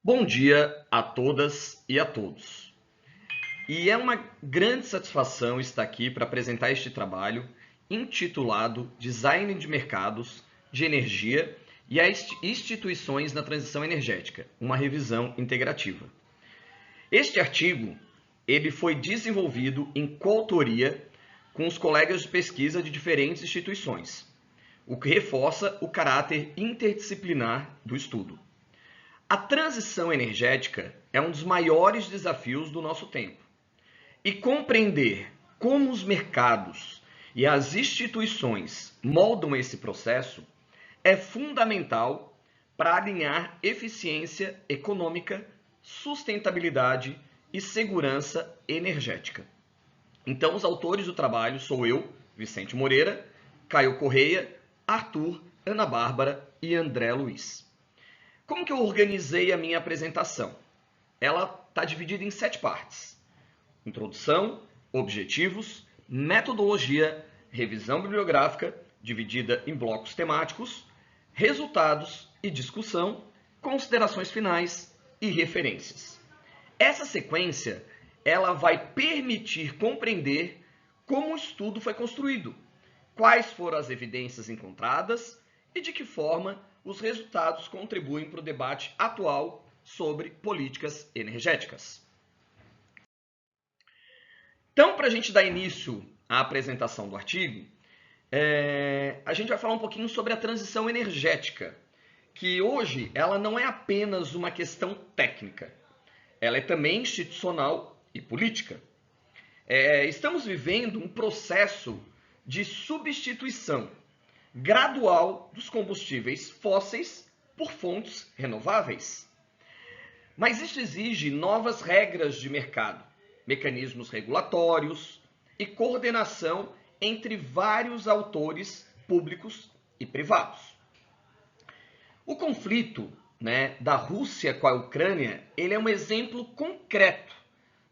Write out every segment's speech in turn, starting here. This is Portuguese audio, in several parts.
Bom dia a todas e a todos. E é uma grande satisfação estar aqui para apresentar este trabalho intitulado Design de Mercados de Energia e as Instituições na Transição Energética, uma revisão integrativa. Este artigo ele foi desenvolvido em coautoria com os colegas de pesquisa de diferentes instituições, o que reforça o caráter interdisciplinar do estudo. A transição energética é um dos maiores desafios do nosso tempo. E compreender como os mercados e as instituições moldam esse processo é fundamental para alinhar eficiência econômica, sustentabilidade e segurança energética. Então, os autores do trabalho sou eu, Vicente Moreira, Caio Correia, Arthur, Ana Bárbara e André Luiz. Como que eu organizei a minha apresentação? Ela está dividida em 7 partes. Introdução, objetivos, metodologia, revisão bibliográfica, dividida em blocos temáticos, resultados e discussão, considerações finais e referências. Essa sequência ela vai permitir compreender como o estudo foi construído, quais foram as evidências encontradas e de que forma os resultados contribuem para o debate atual sobre políticas energéticas. Então, para a gente dar início à apresentação do artigo, a gente vai falar um pouquinho sobre a transição energética, que hoje ela não é apenas uma questão técnica, ela é também institucional e política. Estamos vivendo um processo de substituição gradual dos combustíveis fósseis por fontes renováveis. Mas isso exige novas regras de mercado, mecanismos regulatórios e coordenação entre vários atores públicos e privados. O conflito, da Rússia com a Ucrânia, ele é um exemplo concreto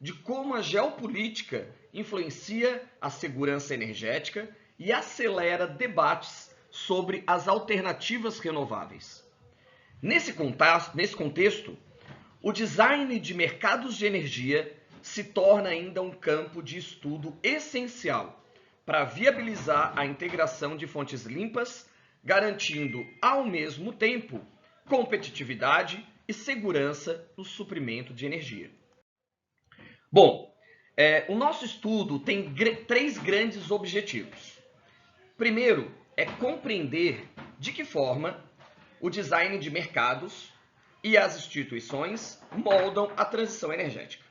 de como a geopolítica influencia a segurança energética e acelera debates sobre as alternativas renováveis. Nesse contexto, o design de mercados de energia se torna ainda um campo de estudo essencial para viabilizar a integração de fontes limpas, garantindo, ao mesmo tempo, competitividade e segurança no suprimento de energia. Bom, o nosso estudo tem 3 grandes objetivos. Primeiro, é compreender de que forma o design de mercados e as instituições moldam a transição energética.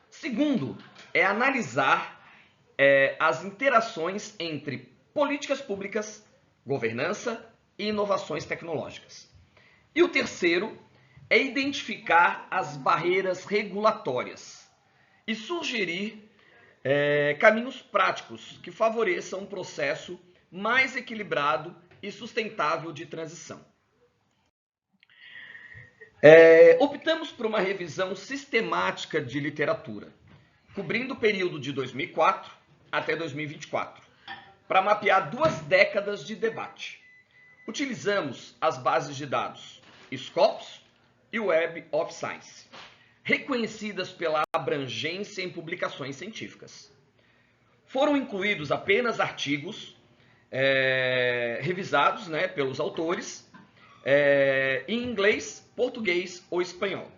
Segundo, é analisar as interações entre políticas públicas, governança e inovações tecnológicas. E o terceiro é identificar as barreiras regulatórias e sugerir caminhos práticos que favoreçam um processo mais equilibrado e sustentável de transição. Optamos por uma revisão sistemática de literatura, cobrindo o período de 2004 até 2024, para mapear 2 décadas de debate. Utilizamos as bases de dados Scopus e Web of Science, reconhecidas pela abrangência em publicações científicas. Foram incluídos apenas artigos revisados pelos autores em inglês, português ou espanhol.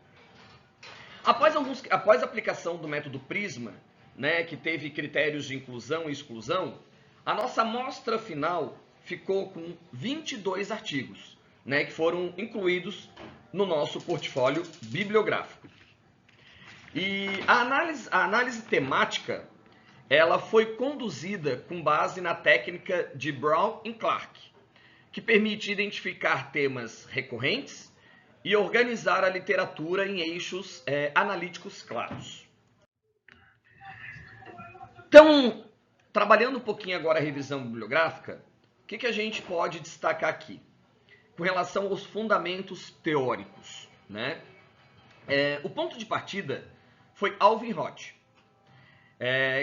Após a aplicação do método Prisma, que teve critérios de inclusão e exclusão, a nossa amostra final ficou com 22 artigos, que foram incluídos no nosso portfólio bibliográfico. E a análise temática ela foi conduzida com base na técnica de Brown e Clark, que permite identificar temas recorrentes e organizar a literatura em eixos analíticos claros. Então, trabalhando um pouquinho agora a revisão bibliográfica, o que a gente pode destacar aqui? Com relação aos fundamentos teóricos, o ponto de partida foi Alvin Roth,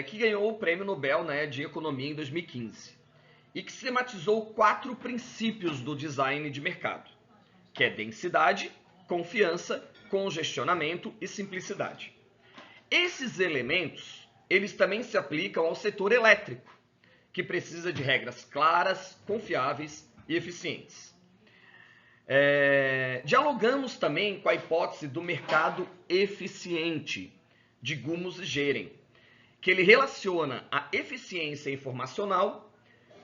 que ganhou o Prêmio Nobel de Economia em 2015 e que sistematizou 4 princípios do design de mercado, que é densidade, confiança, congestionamento e simplicidade. Esses elementos, eles também se aplicam ao setor elétrico, que precisa de regras claras, confiáveis e eficientes. Dialogamos também com a hipótese do mercado eficiente de Gumos e Geren, que ele relaciona a eficiência informacional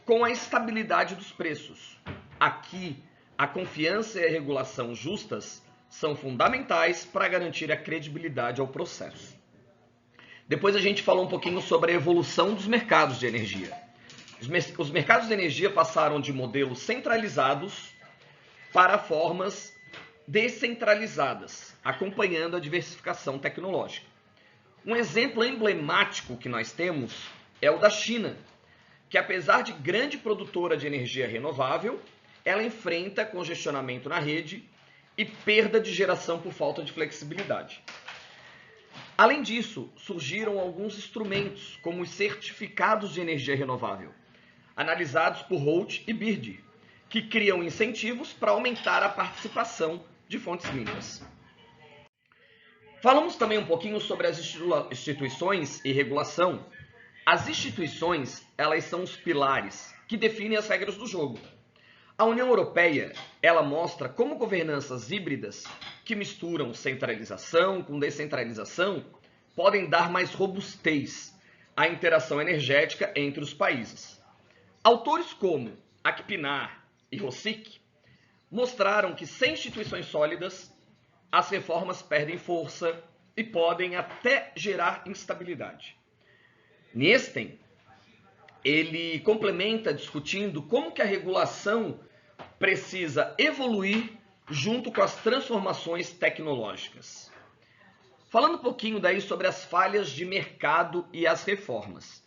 com a estabilidade dos preços. Aqui, a confiança e a regulação justas são fundamentais para garantir a credibilidade ao processo. Depois a gente falou um pouquinho sobre a evolução dos mercados de energia. Os mercados de energia passaram de modelos centralizados para formas descentralizadas, acompanhando a diversificação tecnológica. Um exemplo emblemático que nós temos é o da China, que apesar de grande produtora de energia renovável, ela enfrenta congestionamento na rede e perda de geração por falta de flexibilidade. Além disso, surgiram alguns instrumentos, como os certificados de energia renovável, analisados por Holt e Beard, que criam incentivos para aumentar a participação de fontes limpas. Falamos também um pouquinho sobre as instituições e regulação. As instituições, elas são os pilares que definem as regras do jogo. A União Europeia, ela mostra como governanças híbridas que misturam centralização com descentralização podem dar mais robustez à interação energética entre os países. Autores como Akpinar e Rosick mostraram que sem instituições sólidas, as reformas perdem força e podem até gerar instabilidade. Niesten, ele complementa discutindo como que a regulação precisa evoluir junto com as transformações tecnológicas. Falando um pouquinho daí sobre as falhas de mercado e as reformas.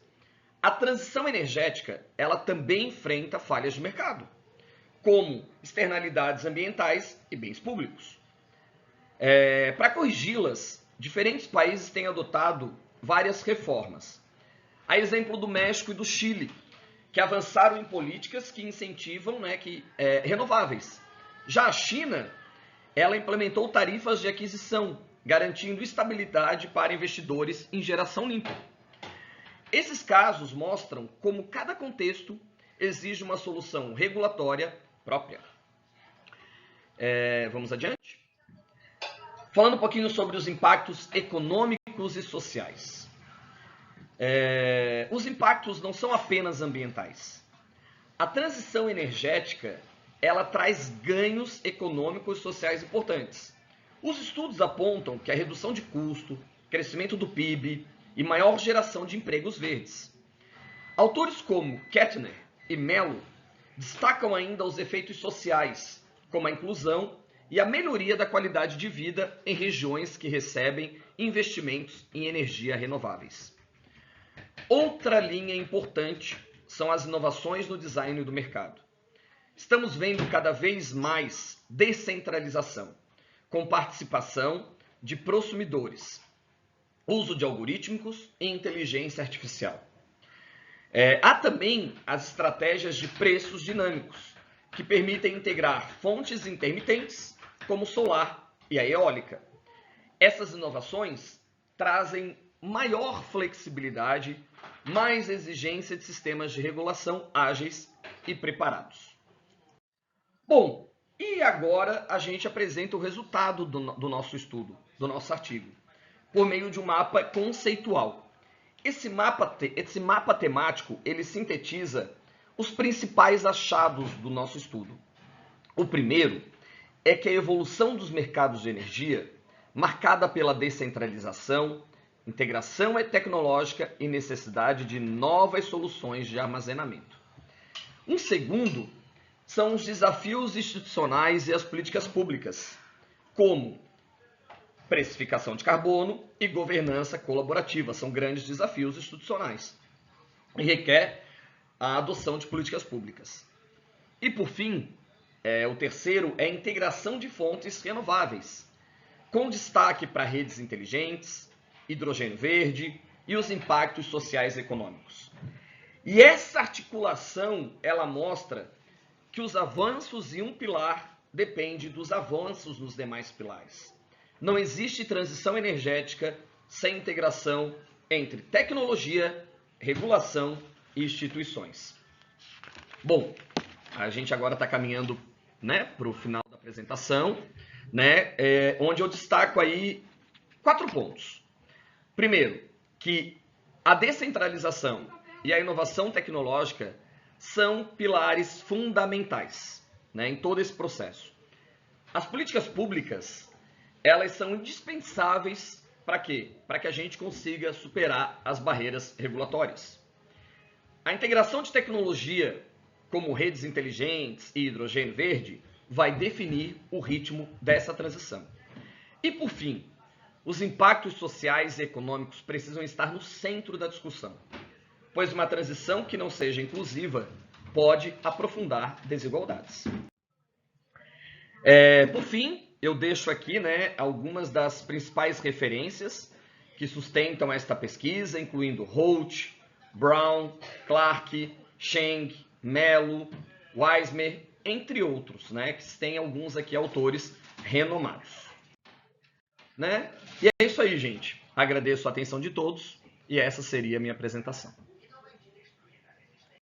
A transição energética, ela também enfrenta falhas de mercado, como externalidades ambientais e bens públicos. Para corrigi-las, diferentes países têm adotado várias reformas. A exemplo do México e do Chile, que avançaram em políticas que incentivam renováveis. Já a China, ela implementou tarifas de aquisição, garantindo estabilidade para investidores em geração limpa. Esses casos mostram como cada contexto exige uma solução regulatória própria. Vamos adiante? Falando um pouquinho sobre os impactos econômicos e sociais. Os impactos não são apenas ambientais. A transição energética, ela traz ganhos econômicos e sociais importantes. Os estudos apontam que a redução de custo, crescimento do PIB e maior geração de empregos verdes. Autores como Kettner e Mello destacam ainda os efeitos sociais, como a inclusão e a melhoria da qualidade de vida em regiões que recebem investimentos em energia renováveis. Outra linha importante são as inovações no design do mercado. Estamos vendo cada vez mais descentralização, com participação de prosumidores, uso de algoritmos e inteligência artificial. Há também as estratégias de preços dinâmicos, que permitem integrar fontes intermitentes, como solar e a eólica. Essas inovações trazem maior flexibilidade, mais exigência de sistemas de regulação ágeis e preparados. Bom, e agora a gente apresenta o resultado do nosso estudo, do nosso artigo, por meio de um mapa conceitual. Esse mapa temático, ele sintetiza os principais achados do nosso estudo. O primeiro é que a evolução dos mercados de energia, marcada pela descentralização, integração tecnológica e necessidade de novas soluções de armazenamento. Um segundo são os desafios institucionais e as políticas públicas, como precificação de carbono e governança colaborativa. São grandes desafios institucionais e requer a adoção de políticas públicas. E, por fim, o terceiro é a integração de fontes renováveis, com destaque para redes inteligentes, hidrogênio verde e os impactos sociais e econômicos. E essa articulação, ela mostra que os avanços em um pilar depende dos avanços nos demais pilares. Não existe transição energética sem integração entre tecnologia, regulação e instituições. Bom, a gente agora está caminhando, né, para o final da apresentação, né, onde eu destaco aí 4 pontos. Primeiro, que a descentralização e a inovação tecnológica são pilares fundamentais, né, em todo esse processo. As políticas públicas, elas são indispensáveis para quê? Para que a gente consiga superar as barreiras regulatórias. A integração de tecnologia, como redes inteligentes e hidrogênio verde, vai definir o ritmo dessa transição. E, por fim, os impactos sociais e econômicos precisam estar no centro da discussão, pois uma transição que não seja inclusiva pode aprofundar desigualdades. Por fim, eu deixo aqui, né, algumas das principais referências que sustentam esta pesquisa, incluindo Holt, Brown, Clark, Cheng, Mello, Weismer, entre outros, né, que tem alguns aqui autores renomados. Né? E é isso aí, gente. Agradeço a atenção de todos e essa seria a minha apresentação.